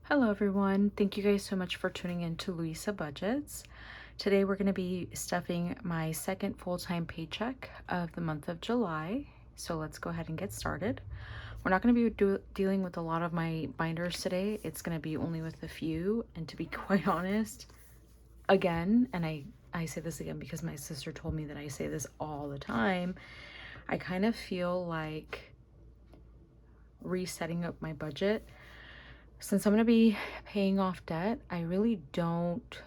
Hello everyone. Thank you guys so much for tuning in to Louisa Budgets. Today we're going to be stuffing my second full-time paycheck of the month of July. So let's go ahead and get started. We're not going to be dealing with a lot of my binders today. It's going to be only with a few. And to be quite honest, again, and I say this again because my sister told me that I say this all the time, I kind of feel like resetting up my budget. Since I'm going to be paying off debt, I really don't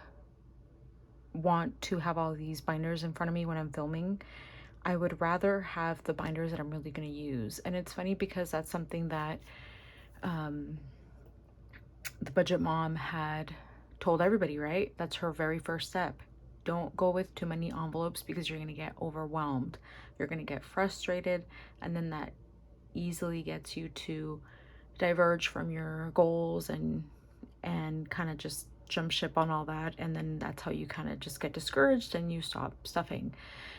want to have all these binders in front of me when I'm filming. I would rather have the binders that I'm really going to use. And it's funny because that's something that the budget mom had told everybody, right? That's her very first step. Don't go with too many envelopes because you're going to get overwhelmed. You're going to get frustrated, and then that easily gets you to diverge from your goals and kind of just jump ship on all that, and then that's how you kind of just get discouraged and you stop stuffing.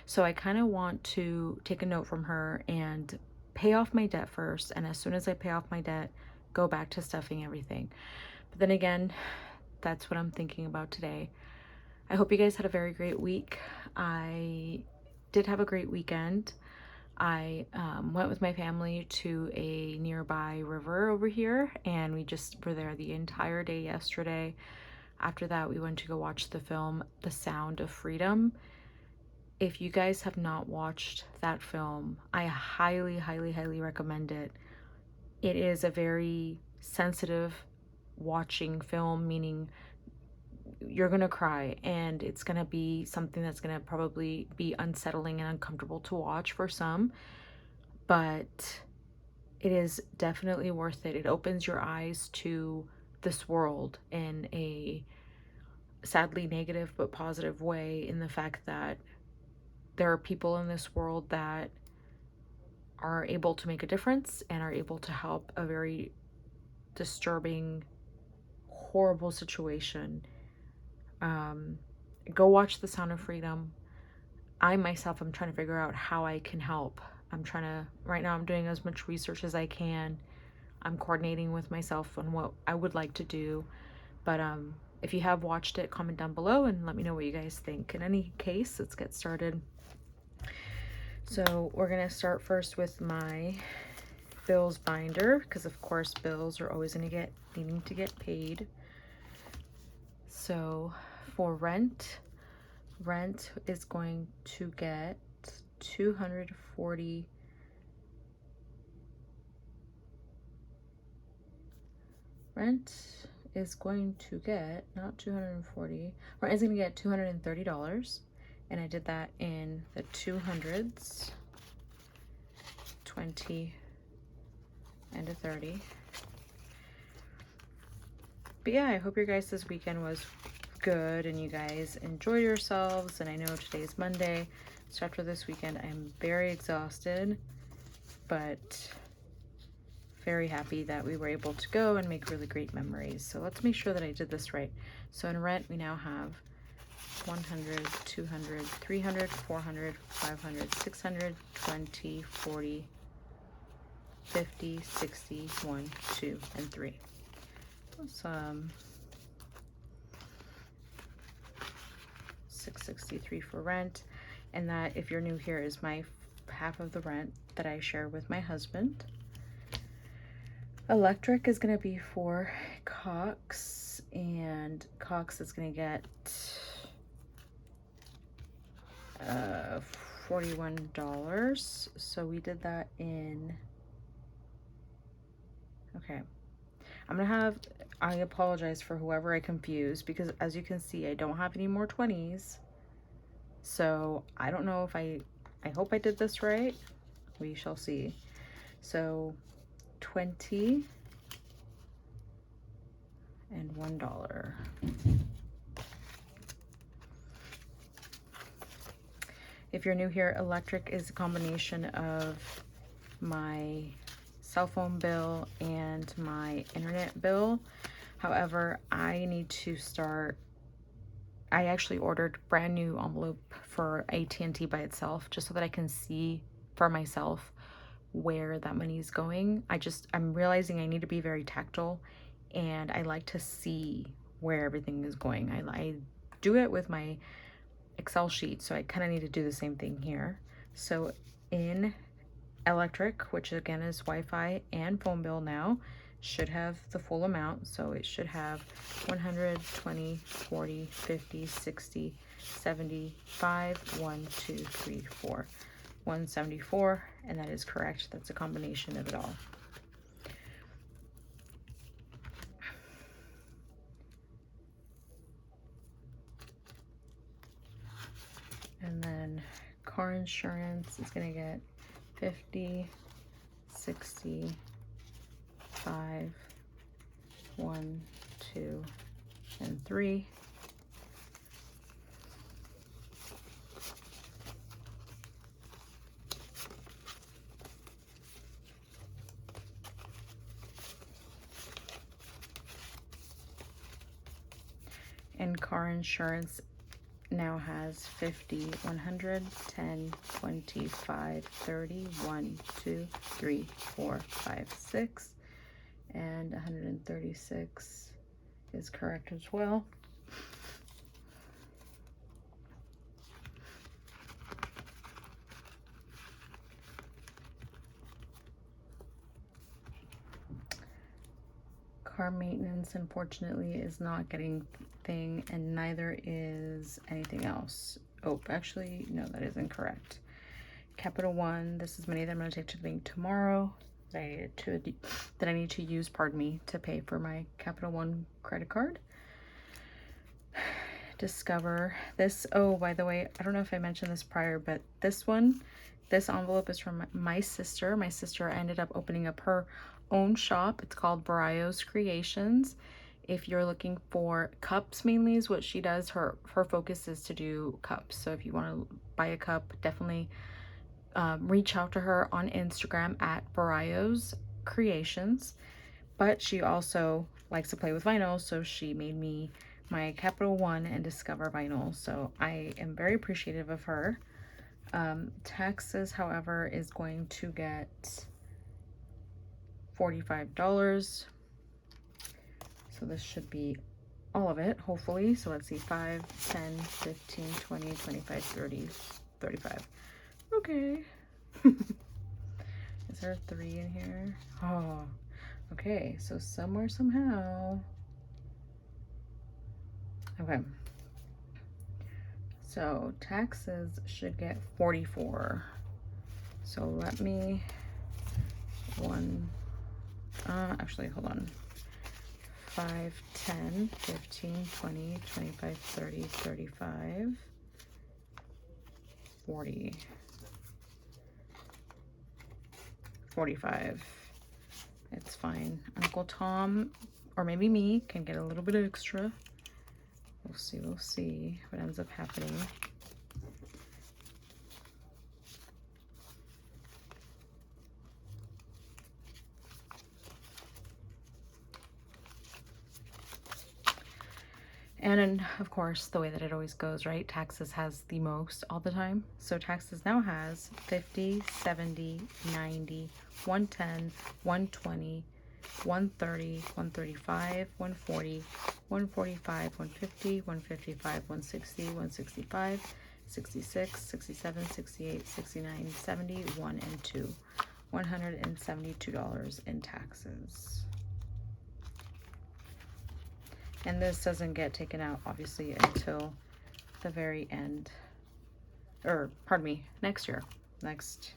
So I kind of want to take a note from her and pay off my debt first, and as soon as I pay off my debt, go back to stuffing everything. But then again, that's what I'm thinking about today. I hope you guys had a very great week. I did have a great weekend. I went with my family to a nearby river over here, and we just were there the entire day yesterday. After that, we went to go watch the film The Sound of Freedom. If you guys have not watched that film, I highly, highly, highly recommend it. It is a very sensitive watching film, meaning you're gonna cry, and it's gonna be something that's gonna probably be unsettling and uncomfortable to watch for some, but it is definitely worth it. It opens your eyes to this world in a sadly negative but positive way, in the fact that there are people in this world that are able to make a difference and are able to help a very disturbing, horrible situation. Go watch The Sound of Freedom. I myself am trying to figure out how I can help. Right now I'm doing as much research as I can. I'm coordinating with myself on what I would like to do. But if you have watched it, comment down below and let me know what you guys think. In any case, let's get started. So we're gonna start first with my bills binder, because of course bills are always needing to get paid. So for rent is going to get 240. Rent is going to get, not 240, rent is going to get $230, and I did that in the 200s, 20 and a 30. But yeah, I hope your guys' this weekend was good and you guys enjoyed yourselves. And I know today's Monday, so after this weekend I'm very exhausted, but very happy that we were able to go and make really great memories. So let's make sure that I did this right. So in rent, we now have 100, 200, 300, 400, 500, 600, 20, 40, 50, 60, 1, 2, and 3. Awesome. 663 for rent. And that, if you're new here, is my half of the rent that I share with my husband. Electric is going to be for Cox, and Cox is going to get $41. So we did that in, okay. I apologize for whoever I confused, because as you can see, I don't have any more 20s. So I don't know if I hope I did this right. We shall see. So 20 and $1. If you're new here, electric is a combination of my cell phone bill and my internet bill. However, I actually ordered brand new envelope for AT&T by itself, just so that I can see for myself where that money is going. I'm realizing I need to be very tactile and I like to see where everything is going. I do it with my Excel sheet, so I kind of need to do the same thing here. So in electric, which again is Wi-Fi and phone bill now, should have the full amount. So it should have 100, 20, 40, 50, 60, 75, 1, 2, 3, 4, 174, and that is correct. That's a combination of it all. And then car insurance is gonna get 50, 60, 5, 1, 2, and 3. And car insurance now has 50, 100, 10, 25, 30, 1, 2, 3, 4, 5, 6, and 136 is correct as well. Car maintenance, unfortunately, is not getting thing, and neither is anything else. Oh, actually, no, that is incorrect. Capital One, this is money that I'm going to take to the bank tomorrow that I need to use, pardon me, to pay for my Capital One credit card. Discover this. Oh, by the way, I don't know if I mentioned this prior, but this envelope is from my sister. My sister ended up opening up her own shop. It's called Barrios Creations. If you're looking for cups, mainly is what she does. Her focus is to do cups. So if you want to buy a cup, definitely reach out to her on Instagram at Barrios Creations. But she also likes to play with vinyl, so she made me my Capital One and Discover vinyl. So I am very appreciative of her. Taxes, however, is going to get $45. So this should be all of it, hopefully. So let's see, 5, 10, 15, 20, 25, 30, 35. Okay. Is there a 3 in here? Oh, okay. So somewhere, somehow. Okay. So taxes should get 44. So let me actually, hold on. 5, 10, 15, 20, 25, 30, 35, 40, 45. It's fine. Uncle Tom, or maybe me, can get a little bit extra. We'll see what ends up happening. And of course, the way that it always goes, right? Taxes has the most all the time. So taxes now has 50, 70, 90, 110, 120, 130, 135, 140, 145, 150, 155, 160, 165, 66, 67, 68, 69, 70, 1 and 2. $172 in taxes. And this doesn't get taken out, obviously, until the very end, or pardon me, next year, next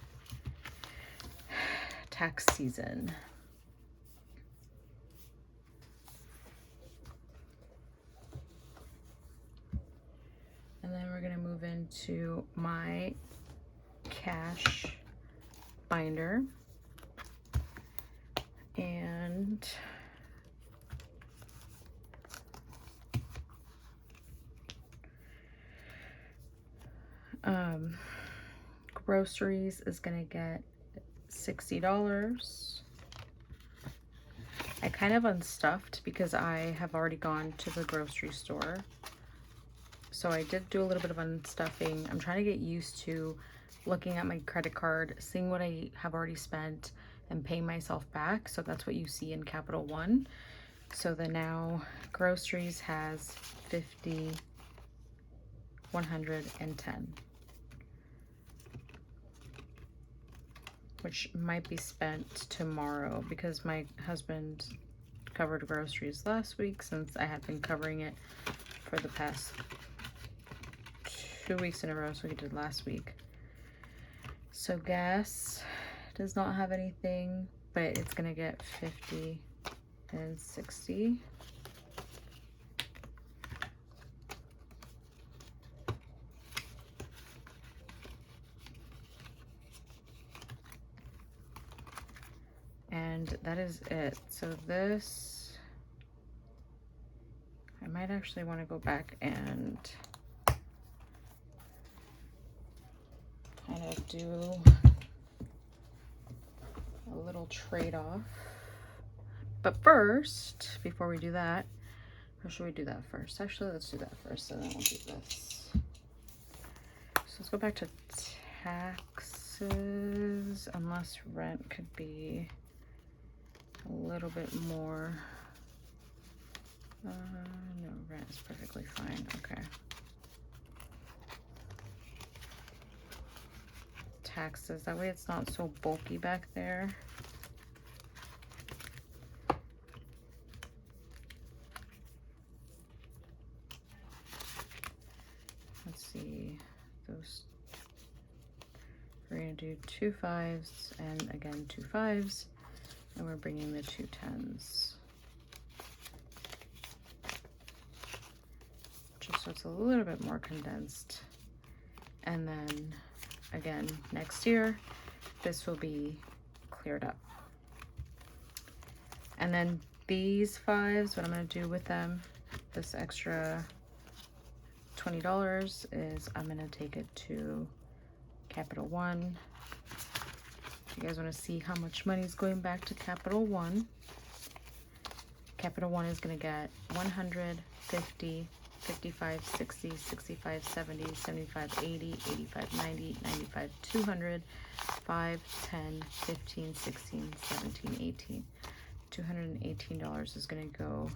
tax season. And then we're gonna move into my cash binder. And groceries is gonna get $60. I kind of unstuffed because I have already gone to the grocery store. So I did do a little bit of unstuffing. I'm trying to get used to looking at my credit card, seeing what I have already spent and paying myself back. So that's what you see in Capital One. So the Now groceries has 50, 110, which might be spent tomorrow because my husband covered groceries last week since I had been covering it for the past 2 weeks in a row, so he did last week. So gas does not have anything, but it's gonna get 50 and 60. And that is it. So this, I might actually want to go back and kind of do a little trade-off. But first, before we do that, or should we do that first? Actually, let's do that first, and then we'll do this. So let's go back to taxes, unless rent could be a little bit more. No, rent is perfectly fine. Okay. Taxes, that way it's not so bulky back there. Let's see, those, we're gonna do 2 5s and again 2 5s, and we're bringing the 2 10s. Just so it's a little bit more condensed. And then again, next year, this will be cleared up. And then these 5s, what I'm gonna do with them, this extra $20 is I'm gonna take it to Capital One. If you guys wanna see how much money is going back to Capital One, Capital One is gonna get 100, 50, 55, 60, 65, 70, 75, 80, 85, 90, 95, 200, 5, 10, 15, 16, 17, 18. $218 is gonna go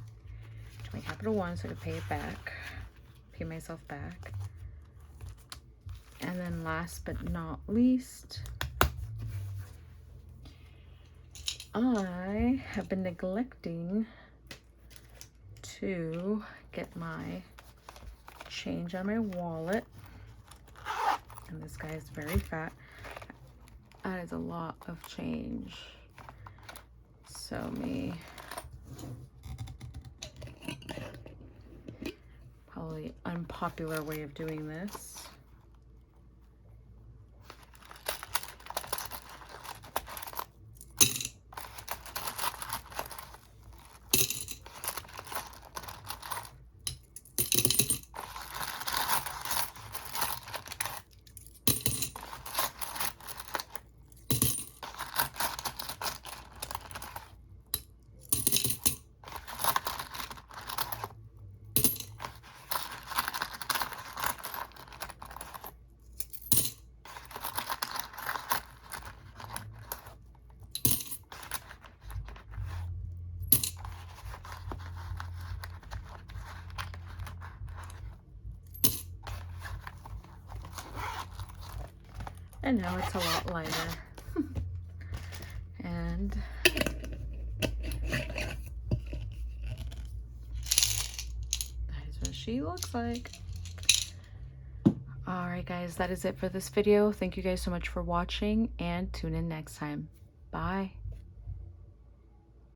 to my Capital One so I can pay it back, pay myself back. And then last but not least, I have been neglecting to get my change on my wallet, and this guy is very fat. That is a lot of change. So probably unpopular way of doing this. And now it's a lot lighter. And that is what she looks like. Alright guys, that is it for this video. Thank you guys so much for watching, and tune in next time. Bye.